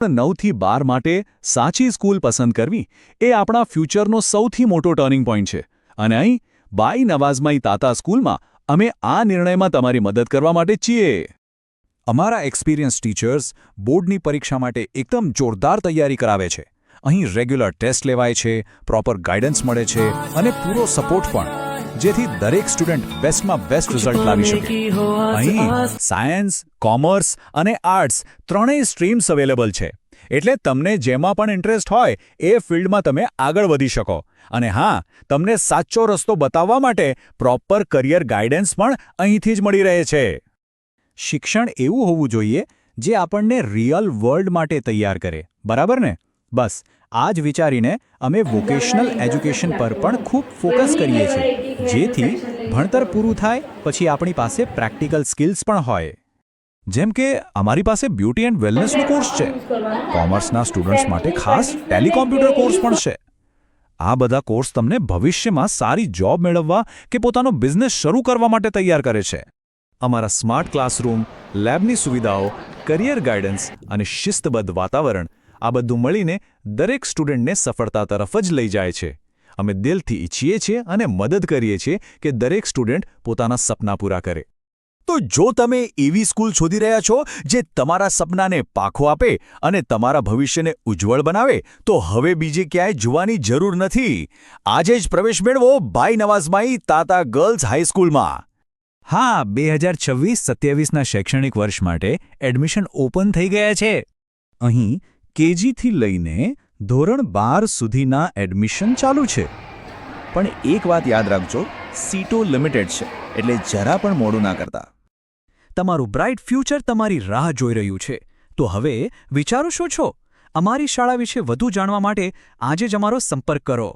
9 થી 12 માટે સાચી સ્કૂલ પસંદ કરવી એ આપણા ફ્યુચરનો સૌથી મોટો ટર્નિંગ પોઈન્ટ છે અને અહીં બાઈ નવાઝમાઈ તાતા સ્કૂલમાં અમે આ નિર્ણયમાં તમારી મદદ કરવા માટે છીએ. અમારા એક્સપિરિયન્સ ટીચર્સ બોર્ડની પરીક્ષા માટે એકદમ જોરદાર તૈયારી કરાવે છે. અહીં રેગ્યુલર ટેસ્ટ લેવાય છે, પ્રોપર ગાઈડન્સ મળે છે અને પૂરો સપોર્ટ પણ, જેથી દરેક સ્ટુડન્ટ બેસ્ટમાં બેસ્ટ રિઝલ્ટ લાવી શકે. અહીં સાયન્સ, કોમર્સ અને આર્ટ્સ ત્રણેય સ્ટ્રીમ્સ અવેલેબલ છે, એટલે તમને જેમાં પણ ઇન્ટરેસ્ટ હોય એ ફિલ્ડમાં તમે આગળ વધી શકો. અને હા, તમને સાચો રસ્તો બતાવવા માટે પ્રોપર કરિયર ગાઈડન્સ પણ અહીંથી જ મળી રહે છે. શિક્ષણ એવું હોવું જોઈએ જે આપણને રિયલ વર્લ્ડ માટે તૈયાર કરે, બરાબર ને? બસ આ જ વિચારીને અમે વોકેશનલ એજ્યુકેશન પર પણ ખૂબ ફોકસ કરીએ છીએ, જેથી ભણતર પૂરું થાય પછી આપણી પાસે પ્રેક્ટિકલ સ્કિલ્સ પણ હોય. જેમ કે અમારી પાસે બ્યુટી એન્ડ વેલનેસનો કોર્સ છે. કોમર્સના સ્ટુડન્ટ્સ માટે ખાસ ટેલિકોમ્પ્યુટર કોર્સ પણ છે. આ બધા કોર્સ તમને ભવિષ્યમાં સારી જોબ મેળવવા કે પોતાનો બિઝનેસ શરૂ કરવા માટે તૈયાર કરે છે. અમારા સ્માર્ટ ક્લાસરૂમ, લેબની સુવિધાઓ, કરિયર ગાઈડન્સ અને શિસ્તબદ્ધ વાતાવરણ આ બધું મળીને દરેક સ્ટુડન્ટને સફળતા તરફ જ લઈ જાય છે. અમે દિલથી ઈચ્છીએ છીએ અને મદદ કરીએ છીએ કે દરેક સ્ટુડન્ટ પોતાના સપના પૂરા કરે. તો જો તમે એવી સ્કૂલ શોધી રહ્યા છો જે તમારા સપનાને પાખો આપે અને તમારા ભવિષ્યને ઉજ્જવળ બનાવે, તો હવે બીજે ક્યાંય જોવાની જરૂર નથી. આજે જ પ્રવેશ મેળવો બાઈ નવાઝમાઈ તાતા ગર્લ્સ હાઈસ્કૂલમાં. હા, 2026-27ના શૈક્ષણિક વર્ષ માટે એડમિશન ઓપન થઈ ગયા છે. અહીં કેજીથી લઈને ધોરણ 12 સુધીના એડમિશન ચાલુ છે. પણ એક વાત યાદ રાખજો, સીટો લિમિટેડ છે, એટલે જરા પણ મોડું ના કરતા. તમારું બ્રાઇટ ફ્યુચર તમારી રાહ જોઈ રહ્યું છે. તો હવે વિચારો શું છો? અમારી શાળા વિશે વધુ જાણવા માટે આજે જ અમારો સંપર્ક કરો.